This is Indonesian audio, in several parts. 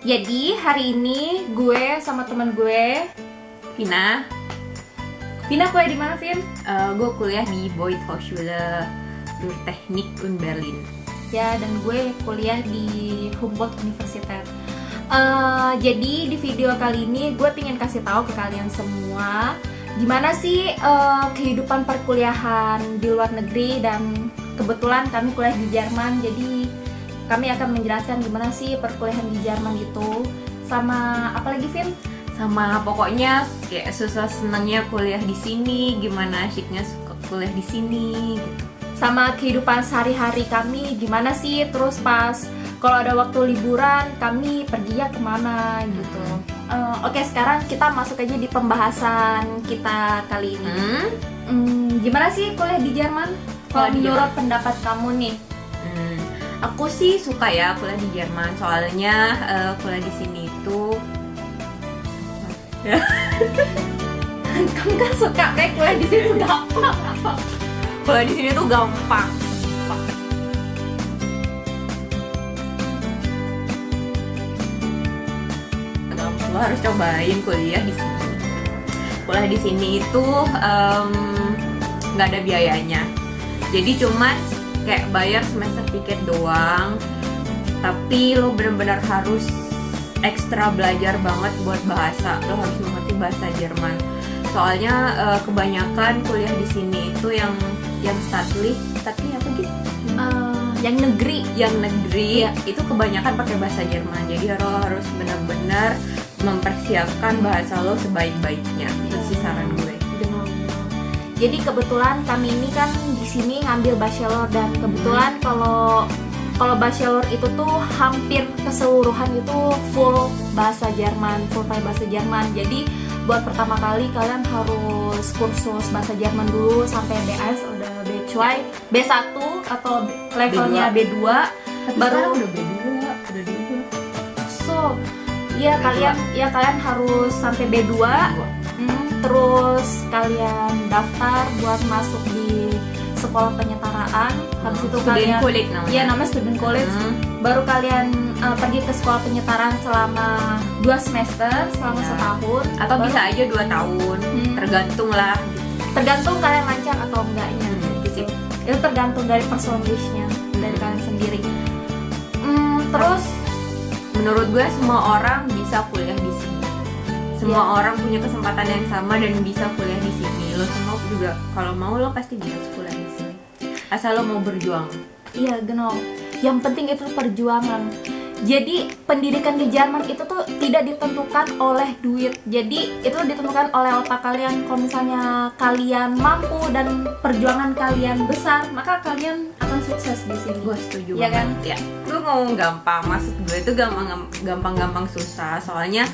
Jadi hari ini gue sama teman gue, Vina. Vina kuliah di mana, Vin? Gue kuliah di Boyd Hochschule für Technik und Berlin. Ya, dan gue kuliah di Humboldt University. Jadi di video kali ini gue pengen kasih tahu ke kalian semua gimana sih kehidupan perkuliahan di luar negeri, dan kebetulan kami kuliah di Jerman. Jadi kami akan menjelaskan gimana sih perkuliahan di Jerman itu, sama apa lagi, Vin? Sama pokoknya kayak susah senangnya kuliah di sini, gimana asyiknya kuliah di sini gitu. Sama kehidupan sehari-hari kami gimana sih, terus pas kalau ada waktu liburan kami perginya kemana gitu. Oke, sekarang kita masuk aja di pembahasan kita kali ini. Gimana sih kuliah di Jerman? Kalau menurut pendapat kamu nih? Aku sih suka ya kuliah di Jerman, soalnya kuliah di sini itu kamu kan suka kayak kuliah di sini gampang. kuliah di sini tuh gampang. Lo harus cobain kuliah di sini. Kuliah di sini itu nggak ada biayanya, jadi cuman kayak bayar semester tiket doang. Tapi lo benar-benar harus ekstra belajar banget buat bahasa. Lo harus mengerti bahasa Jerman. Soalnya kebanyakan kuliah di sini itu yang statli apa gitu? Yang negeri Ya. Itu kebanyakan pakai bahasa Jerman. Jadi lo harus benar-benar mempersiapkan bahasa lo sebaik-baiknya. Itu sih saran gue. Jadi kebetulan kami ini kan di sini ngambil bachelor, dan kebetulan kalau bachelor itu tuh hampir keseluruhan itu full bahasa Jerman, full pakai bahasa Jerman. Jadi buat pertama kali kalian harus kursus bahasa Jerman dulu sampai BS, udah B2, B1 atau levelnya B2. Tapi baru udah B2, udah D2. So, kalian harus sampai B2. Terus kalian daftar buat masuk di sekolah penyetaraan. Habis itu kalian college namanya. Iya, namanya student college. Baru kalian pergi ke sekolah penyetaraan selama 2 semester, selama setahun, Atau bisa aja 2 tahun. Tergantung lah. tergantung kalian lancar atau enggaknya gitu. Itu tergantung dari personalisnya, dari kalian sendiri. Terus Menurut gue semua orang bisa kuliah di sini. Semua orang punya kesempatan yang sama dan bisa kuliah di sini. Lo semua juga kalau mau lo pasti bisa kuliah di sini. Asal lo mau berjuang. iya, genau. Yang penting itu perjuangan. Jadi pendidikan di Jerman itu tuh tidak ditentukan oleh duit. Jadi itu ditentukan oleh otak kalian. Kalau misalnya kalian mampu dan perjuangan kalian besar, maka kalian akan sukses di sini. Gue setuju Iya banget. kan? Ya. Lu ngomong gampang, maksud gue itu gampang susah. Soalnya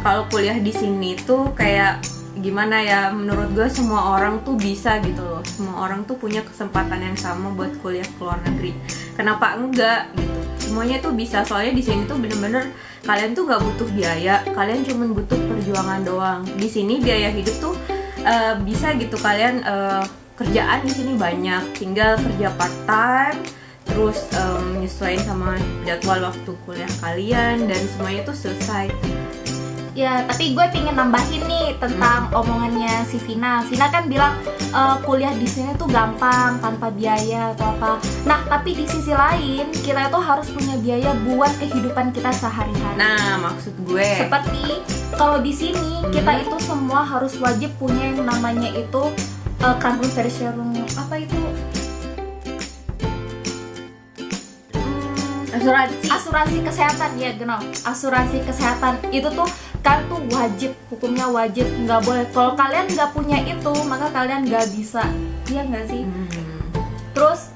kalau kuliah di sini tuh kayak gimana ya, menurut gue semua orang tuh bisa gitu loh. Semua orang tuh punya kesempatan yang sama buat kuliah ke luar negeri. Kenapa enggak gitu? Semuanya tuh bisa, soalnya di sini tuh bener-bener kalian tuh nggak butuh biaya, kalian cuma butuh perjuangan doang. Di sini biaya hidup tuh bisa gitu, kalian kerjaan di sini banyak, tinggal kerja part time, terus nyesuaiin sama jadwal waktu kuliah kalian, dan semuanya tuh selesai. Ya, tapi gue pengen nambahin nih tentang omongannya si Vina. Vina kan bilang kuliah di sini tuh gampang, tanpa biaya atau apa. Nah, tapi di sisi lain kita itu harus punya biaya buat kehidupan kita sehari-hari. Nah, maksud gue Seperti kalau di sini kita itu semua harus wajib punya yang namanya itu Krankenversicherung, apa itu? Asuransi kesehatan, ya genau. Asuransi kesehatan itu tuh kan tuh wajib, hukumnya wajib, nggak boleh. Kalau kalian nggak punya itu, maka kalian nggak bisa, iya nggak sih? Terus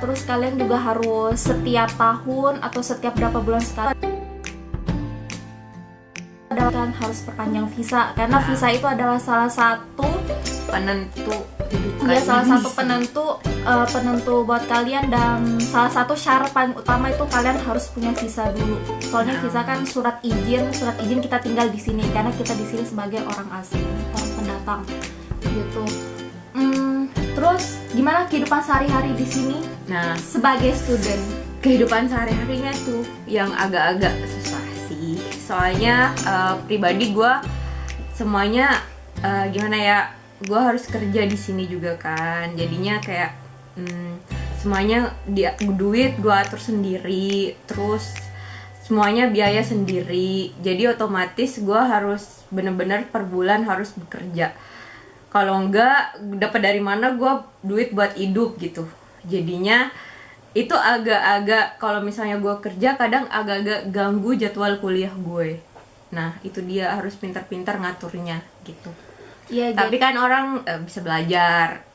terus kalian juga harus setiap tahun atau setiap berapa bulan sekali kan harus perpanjang visa, karena visa itu adalah salah satu penentu penentu buat kalian, dan salah satu syarat paling utama itu kalian harus punya visa dulu. Soalnya visa kan surat izin kita tinggal di sini, karena kita di sini sebagai orang asing, orang pendatang gitu. Terus gimana kehidupan sehari-hari di sini? Nah, Sebagai student, kehidupan sehari-harinya tuh yang agak-agak susah. soalnya pribadi gue semuanya gimana ya, gue harus kerja di sini juga kan, jadinya kayak semuanya duit gue atur sendiri, terus semuanya biaya sendiri, jadi otomatis gue harus bener-bener per bulan harus bekerja. Kalau enggak dapat dari mana gue duit buat hidup gitu. Jadinya itu agak-agak, kalau misalnya gue kerja kadang agak-agak ganggu jadwal kuliah gue. Nah itu dia, harus pintar-pintar ngaturnya gitu. Ya, Tapi kan orang bisa belajar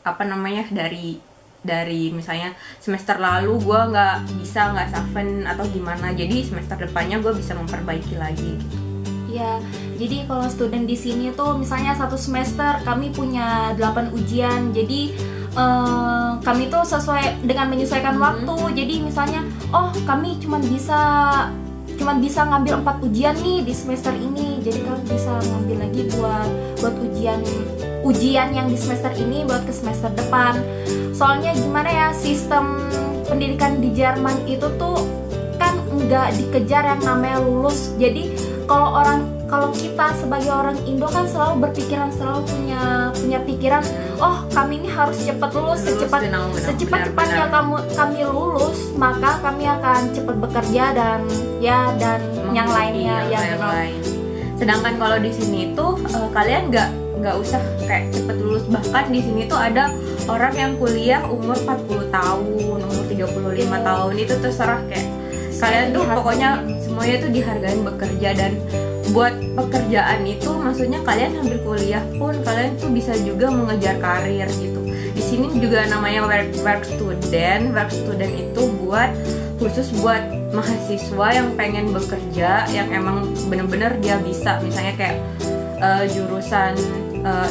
dari misalnya semester lalu gue nggak saven atau gimana, jadi semester depannya gue bisa memperbaiki lagi gitu. ya, jadi kalau student di sini tuh misalnya satu semester kami punya 8 ujian, jadi kami tuh sesuai dengan menyesuaikan waktu. Jadi misalnya, oh kami cuma bisa ngambil 4 ujian nih di semester ini, jadi kami bisa ngambil lagi buat ujian yang di semester ini buat ke semester depan. Soalnya gimana ya, sistem pendidikan di Jerman itu tuh kan nggak dikejar yang namanya lulus. Jadi kalau kita sebagai orang Indo kan selalu punya pikiran, oh kami ini harus cepat lulus, secepat-cepatnya kami lulus, maka kami akan cepat bekerja dan yang lainnya yang lain. Sedangkan kalau di sini tuh kalian nggak usah kayak cepet lulus, bahkan di sini tuh ada orang yang kuliah umur 40 tahun, umur 35 tahun, itu terserah, kayak kalian tuh pokoknya semuanya tuh dihargain bekerja. Dan buat pekerjaan itu maksudnya kalian sambil kuliah pun kalian tuh bisa juga mengejar karir gitu. Di sini juga namanya work student itu khusus buat mahasiswa yang pengen bekerja, yang emang bener-bener dia bisa, misalnya kayak jurusan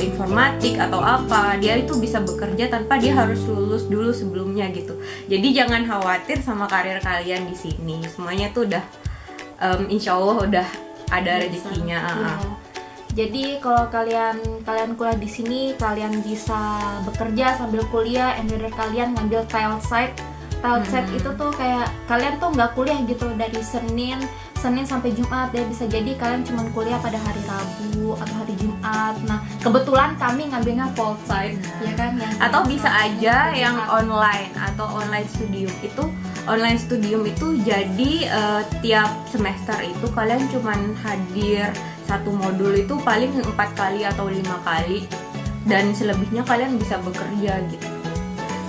informatik atau apa, dia itu bisa bekerja tanpa dia harus lulus dulu sebelumnya gitu. Jadi jangan khawatir sama karir kalian di sini, semuanya tuh udah insya Allah udah ada rezekinya. Jadi kalau kalian kuliah di sini, kalian bisa bekerja sambil kuliah, and then kalian ngambil Teilzeit itu tuh kayak kalian tuh nggak kuliah gitu dari Senin sampai Jumat, ya bisa jadi kalian cuma kuliah pada hari Rabu atau hari Jumat. Nah kebetulan kami ngambilnya Vollzeit, ya kan, atau bisa aja yang online atau online studium itu jadi tiap semester itu kalian cuman hadir satu modul itu paling 4 kali atau 5 kali, dan selebihnya kalian bisa bekerja gitu.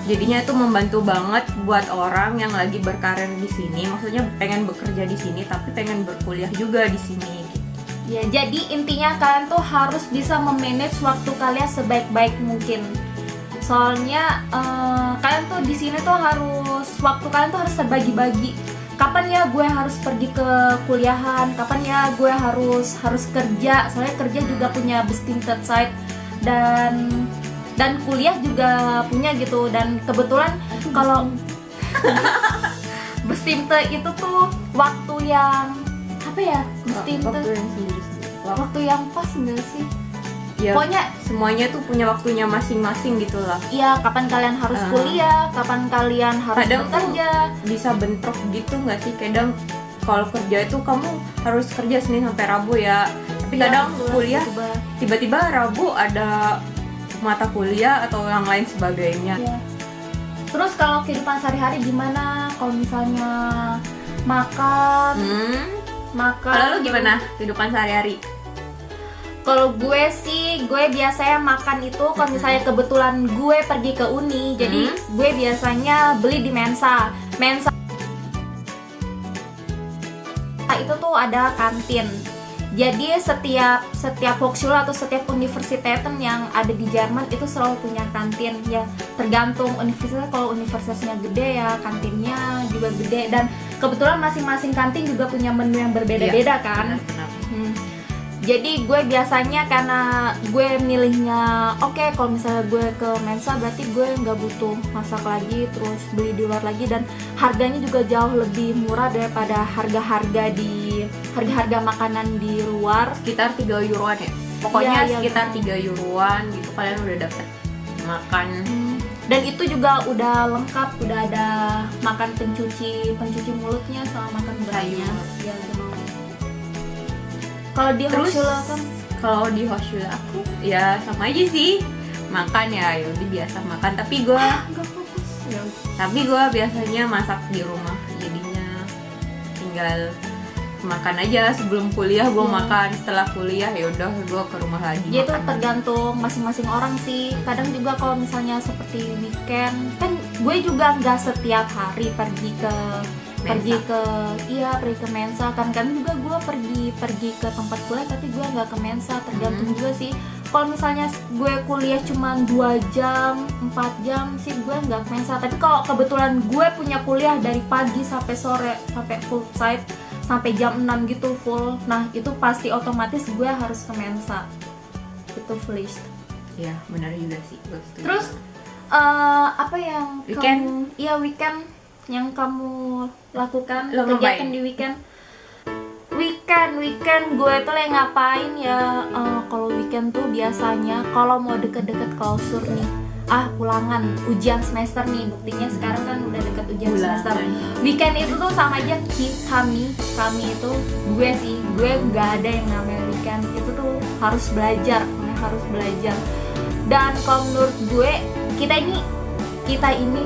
Jadinya itu membantu banget buat orang yang lagi berkarir di sini, maksudnya pengen bekerja di sini tapi pengen berkuliah juga di sini gitu. Ya, jadi intinya kalian tuh harus bisa memanage waktu kalian sebaik-baik mungkin. Soalnya kalian tuh di sini tuh waktu kalian tuh harus terbagi-bagi. Kapan ya gue harus pergi ke kuliahan, kapan ya gue harus kerja. Soalnya kerja juga punya bestimmte Zeit dan kuliah juga punya gitu. Dan kebetulan kalau bestimmte itu tuh waktu yang apa ya, bestimmte waktu yang pas enggak sih? Ya, pokoknya semuanya tuh punya waktunya masing-masing gitu lah. Iya, kapan kalian harus kuliah, kapan kalian harus bekerja. Bisa bentrok gitu nggak sih? Kadang kalau kerja itu kamu harus kerja Senin sampai Rabu ya. Tapi kadang kuliah tiba-tiba Rabu ada mata kuliah atau yang lain sebagainya. Iya. Terus kalau kehidupan sehari-hari gimana? Kalau misalnya makan. Kalau lu gimana kehidupan sehari-hari? Kalau gue biasanya makan itu kalau misalnya kebetulan gue pergi ke uni, jadi gue biasanya beli di Mensa itu tuh ada kantin. Jadi setiap Hochschule atau setiap universitas yang ada di Jerman itu selalu punya kantin. Ya tergantung universitas, kalau universitasnya gede ya kantinnya juga gede, dan kebetulan masing-masing kantin juga punya menu yang berbeda-beda kan. Jadi gue biasanya, karena gue milihnya kalau misalnya gue ke Mensa berarti gue nggak butuh masak lagi terus beli di luar lagi, dan harganya juga jauh lebih murah daripada harga makanan di luar. Sekitar 3 euroan ya? Pokoknya sekitar 3 euroan gitu kalian udah dapet makan. Dan itu juga udah lengkap, udah ada makan pencuci mulutnya sama makan beratnya. Kalau di Terus? Hoshula kan Kalau di Hoshula aku ya sama aja sih, makan ya udah biasa makan, tapi gue nggak fokus. Ya, biasanya masak di rumah, jadinya tinggal makan aja. Sebelum kuliah gue makan, setelah kuliah ya udah gue ke rumah lagi ya itu makan. tergantung masing-masing orang sih. Kadang juga kalau misalnya seperti weekend kan gue juga nggak setiap hari pergi ke Mensa kan juga gue pergi ke tempat kuliah, tapi gue nggak ke Mensa. Tergantung juga sih. Kalau misalnya gue kuliah cuma 2 jam 4 jam sih gue nggak ke Mensa. Tapi kalau kebetulan gue punya kuliah dari pagi sampai sore, sampai full site, sampai jam 6 gitu full, nah itu pasti otomatis gue harus ke Mensa. Itu full list. Ya benar juga sih, gue setuju. Terus apa yang Weekend? weekend yang kamu lakukan, Lo kegiatan ngapain? di weekend gue tuh lagi ngapain ya? Kalau weekend tuh biasanya kalau mau deket-deket klausur nih, ulangan ujian semester nih, buktinya sekarang kan udah deket ujian semester. Weekend itu tuh sama aja kami itu gue nggak ada yang namanya weekend. Itu tuh harus belajar. Dan kalau menurut gue kita ini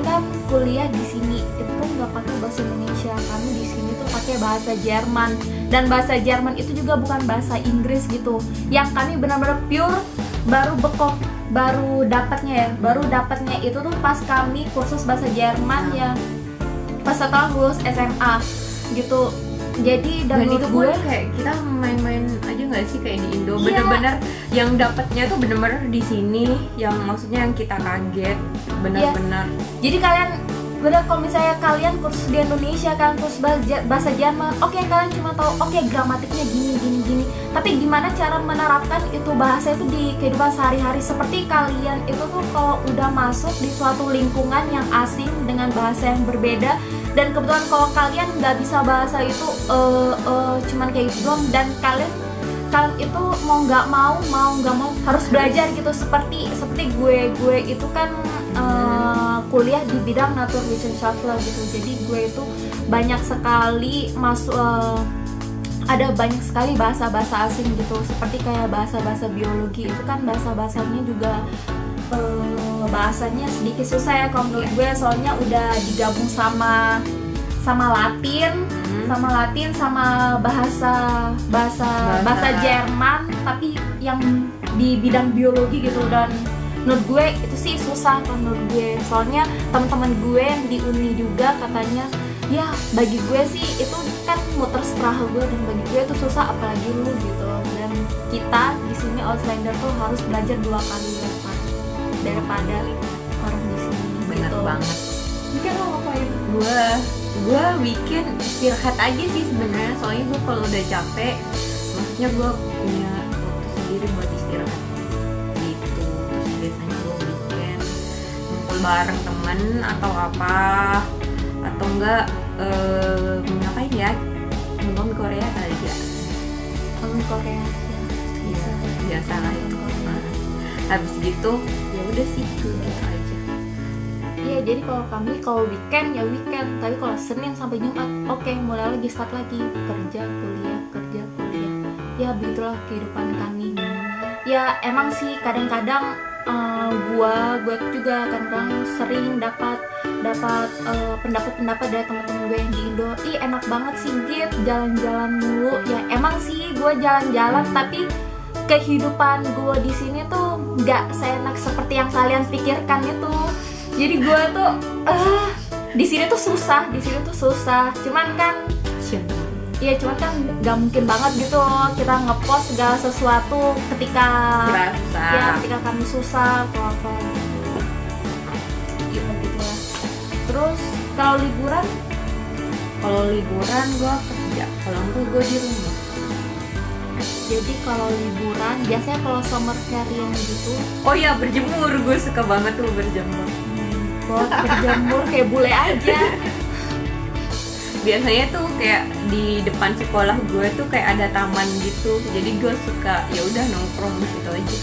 kan kuliah di sini itu kan nggak pakai bahasa Indonesia, kami di sini tuh pakai bahasa Jerman, dan bahasa Jerman itu juga bukan bahasa Inggris gitu. Yang kami benar-benar pure baru dapatnya itu tuh pas kami kursus bahasa Jerman ya pas setelah lulus SMA gitu. Jadi Dan menurut itu gue pun kayak kita main-main aja nggak sih kayak di Indo, Iya. bener-bener yang dapatnya tuh bener-bener di sini, yang maksudnya yang kita kaget bener-bener. jadi kalian bener kalau misalnya kalian kursus di Indonesia kan kursus bahasa Jerman, oke, kalian cuma tahu gramatiknya gini, tapi gimana cara menerapkan itu bahasa itu di kehidupan sehari-hari. Seperti kalian itu tuh kalau udah masuk di suatu lingkungan yang asing dengan bahasa yang berbeda, dan kebetulan kalau kalian nggak bisa bahasa itu cuman kayak gitu doang, dan kalian itu mau nggak mau harus belajar gitu. Seperti gue itu kan kuliah di bidang Naturwissenschaftler gitu, jadi gue itu banyak sekali ada banyak sekali bahasa-bahasa asing gitu, seperti kayak bahasa-bahasa biologi itu kan bahasanya juga bahasanya sedikit susah ya kalau menurut gue, soalnya udah digabung sama Latin, sama bahasa Jerman, tapi yang di bidang biologi gitu. Dan menurut gue itu sih susah kalau menurut gue, soalnya teman-teman gue yang di uni juga katanya ya bagi gue sih itu kan muter sprache gue, dan bagi gue itu susah apalagi lu gitu. Dan kita di sini Auslander tuh harus belajar 2 kali lipat daripada orang di sini. Bener gitu. banget. Mungkin lo ngapain? Gue weekend istirahat aja sih sebenarnya, soalnya gue kalau udah capek, maksudnya gue punya waktu sendiri buat istirahat gitu. Terus biasanya gue weekend ngumpul bareng temen atau apa, atau enggak ngapain ya, nonton Korea kali ya. Nonton Korea ya. Iya, biasa lah itu. Habis gitu ya udah sih gitu aja. Iya, jadi kalau weekend ya weekend, tapi kalau Senin sampai Jumat, oke, mulai lagi start lagi kerja kuliah. Ya begitulah kehidupan kami. Ya emang sih kadang-kadang gue juga kadang sering dapat pendapat dari teman-teman gue yang di Indo, enak banget sih Git jalan-jalan mulu. Ya emang sih gue jalan-jalan, tapi kehidupan gue di sini tuh nggak seenak seperti yang kalian pikirkan itu. Jadi gue tuh di sini tuh susah. Cuman kan nggak mungkin banget gitu loh kita ngepost segala sesuatu ketika kami susah atau apa. Ya begitulah. Terus kalau liburan gue kerja, kalau enggak gue di rumah. Jadi kalau liburan biasanya kalau summer carrying gitu, Oh iya, berjemur, gue suka banget tuh berjemur. buat berjemur kayak bule aja. Biasanya tuh kayak di depan sekolah gue tuh kayak ada taman gitu, jadi gue suka ya udah nongkrong di situ aja,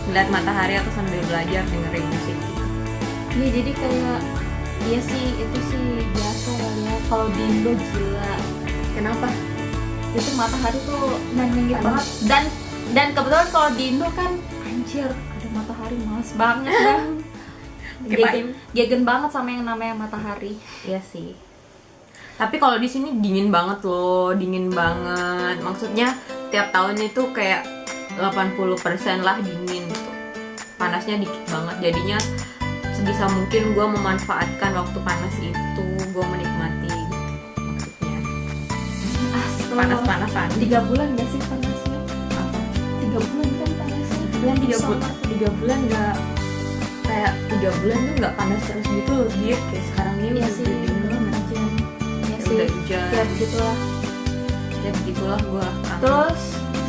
ngeliat matahari atau sambil belajar dengerin musik. Iya, jadi kayak itu sih biasa kali ya. Kalau di Indo gila. Kenapa? itu matahari tuh nyenengin banget. Dan kebetulan kalau di Indo kan anjir ada matahari males banget kan. Gegen banget sama yang namanya matahari. Iya sih. Tapi kalau di sini dingin banget loh, dingin banget. Maksudnya tiap tahun itu kayak 80% lah dingin gitu. Panasnya dikit banget. Jadinya sebisa mungkin gue memanfaatkan waktu panas itu, gue menikmati gitu. Maksudnya panas-panasan. 3 bulan gak sih panasnya? Apa? 3 bulan kan panasnya. Bulan 3 bulan nggak kayak 3 bulan tuh nggak panas terus gitu loh, dia kayak sekarang ini Iya udah sih, dingin banget. Iya Ya sih. udah hujan. Ya begitulah. Ya begitulah gue. Terus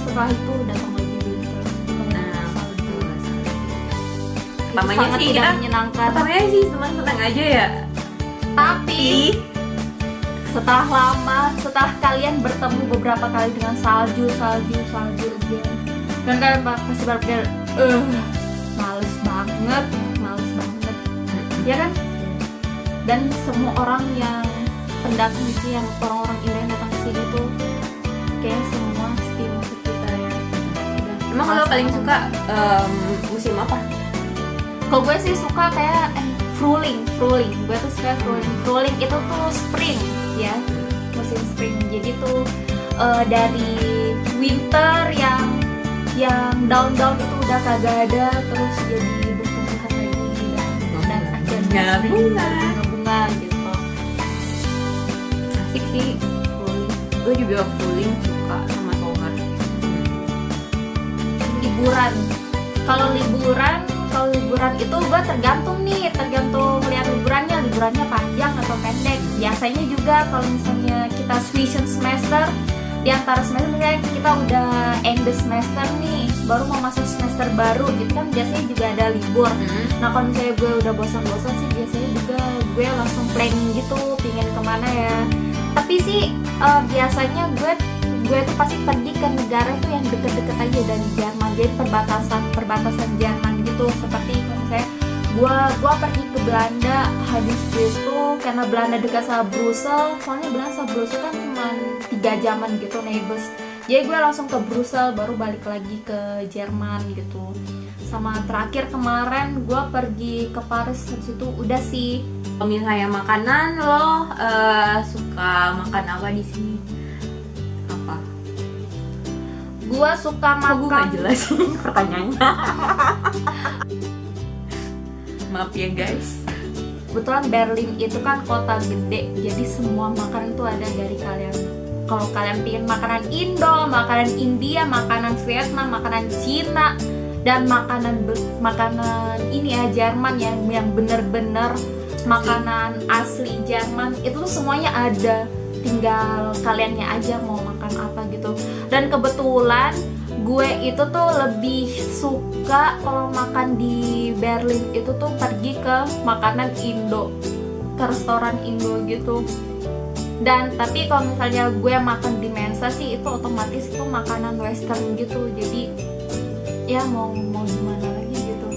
setelah itu datang lagi winter. Nah, Salju. Itu Pertamanya sangat sih tidak kita- menyenangkan. pertamanya sih senang-senang aja ya. Tapi setelah kalian bertemu beberapa kali dengan salju again, dan kalian pasti berpikir, males banget, ya kan? Dan semua orang yang pendaki sih, yang orang-orang Indo yang datang ke sini tuh, kayak semua steam ke kita ya. Dan Emang kalau paling sama- suka musim apa? Kalau gue sih suka kayak fruling. Gue tuh suka fruling. Fruling itu tuh spring ya, musim spring. Jadi tuh dari winter yang daun-daun itu udah kagak ada, terus jadi bertumbuhan lagi dan akhirnya Bunga. bunga gitu. Asik sih fruling. Gue juga fuling suka sama summer. Liburan. Kalau liburan itu gue tergantung lihat liburannya panjang atau pendek. Biasanya juga kalau misalnya kita switching semester, di antara semester misalnya kita udah end the semester nih, baru mau masuk semester baru gitu kan, biasanya juga ada libur. Nah kalau misalnya gue udah bosan-bosan sih, biasanya juga gue langsung planning gitu, pingin kemana ya. Tapi sih biasanya gue tuh pasti pergi ke negara tuh yang deket-deket aja dari Jerman, jadi perbatasan Jerman gitu. Seperti kalau misalnya gue pergi ke Belanda, habis itu karena Belanda dekat sama Brussel, soalnya Belanda sama Brussel kan cuma 3 jaman gitu naik bus, jadi gue langsung ke Brussel baru balik lagi ke Jerman gitu. Sama terakhir kemarin gue pergi ke Paris, habis itu udah sih. Kalau misalnya makanan lo suka makan apa di sini? Apa? Gue suka Kok gue makan gak jelas sih pertanyaannya. Maaf ya guys. kebetulan Berlin itu kan kota gede, jadi semua makanan tuh ada dari kalian. Kalau kalian pingin makanan Indo, makanan India, makanan Vietnam, makanan Cina, dan makanan ini ya Jerman yang bener-bener makanan asli Jerman, itu tuh semuanya ada. Tinggal kaliannya aja mau makan apa gitu. Dan kebetulan gue itu tuh lebih suka kalau makan di Berlin itu tuh pergi ke makanan Indo, ke restoran Indo gitu. Dan tapi kalau misalnya gue makan di Mensa sih, itu otomatis itu makanan Western gitu. Jadi ya mau gimana lagi gitu.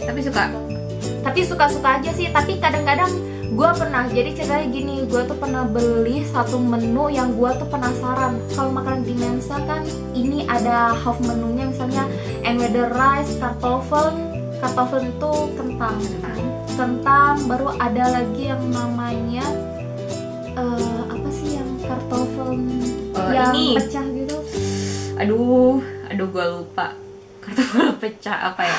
Tapi suka aja sih. Tapi kadang-kadang gue pernah, jadi ceritanya gini, gue tuh pernah beli satu menu yang gue tuh penasaran. Kalau makan di Mensa kan ini ada half menunya, misalnya Enweder rice, kartoffel itu kentang, baru ada lagi yang namanya apa sih yang kartoffel yang ini. pecah gitu. Aduh gue lupa. Kartoffel pecah apa ya?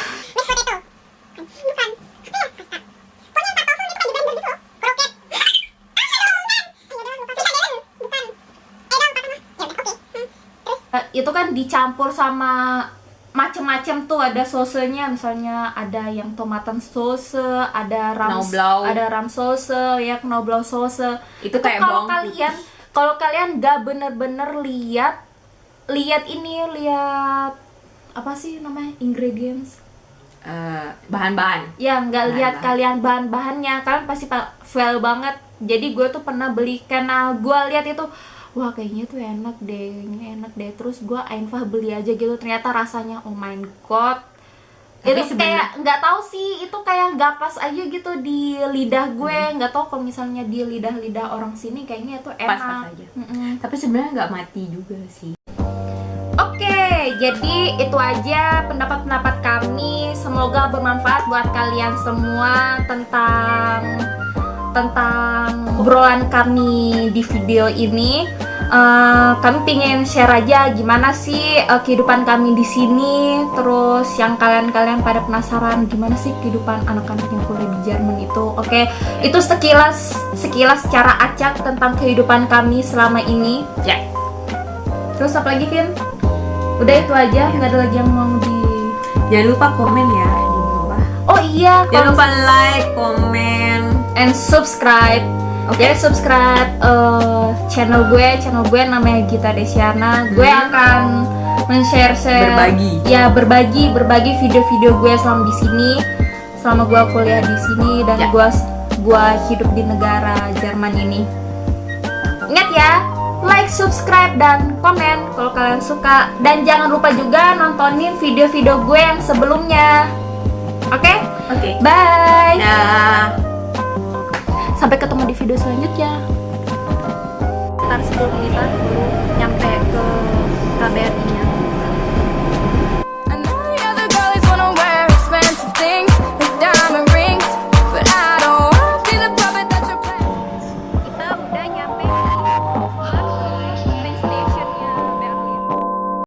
Itu kan dicampur sama macem-macem tuh, ada sosenya, misalnya ada yang tomatan sause, ada Knoblauch. ram sause, ya knoblauch sause. Itu kayak kalau bawang kalau kalian gak bener-bener lihat apa sih namanya ingredients, bahan-bahan. ya nggak lihat Bahan-bahan. kalian bahan-bahannya, kalian pasti fail banget. Jadi gue tuh pernah beli karena gue lihat itu, wah kayaknya tuh enak deh, terus gue einfach beli aja gitu. Ternyata rasanya oh my god, Tapi Itu kayak nggak tahu sih, itu kayak nggak pas aja gitu di lidah gue. Nggak tahu kalau misalnya di lidah orang sini kayaknya itu enak. Pas-pas aja. Tapi sebenarnya nggak mati juga sih. Oke, jadi itu aja pendapat-pendapat kami. Semoga bermanfaat buat kalian semua tentang obrolan kami di video ini. Kami pengen share aja gimana sih kehidupan kami di sini. Terus yang kalian pada penasaran gimana sih kehidupan anak-anak yang kuliah di Jerman itu. Oke, itu sekilas secara acak tentang kehidupan kami selama ini. Ya. Terus apa lagi, Vin? Udah itu aja, nggak ada lagi yang mau di. Jangan lupa komen ya di bawah. Oh iya, Jangan lupa like, komen, and subscribe. Jadi subscribe channel gue namanya Gita Desiana. Gue akan men-share berbagi video-video gue selama di sini, selama gue kuliah di sini dan gue hidup di negara Jerman ini. Ingat ya, like, subscribe, dan komen kalau kalian suka. Dan jangan lupa juga nontonin video-video gue yang sebelumnya. Oke? Bye. Dah. Sampai ketemu di video selanjutnya. Ntar 10 menitan dulu nyampe ke KBRI-nya.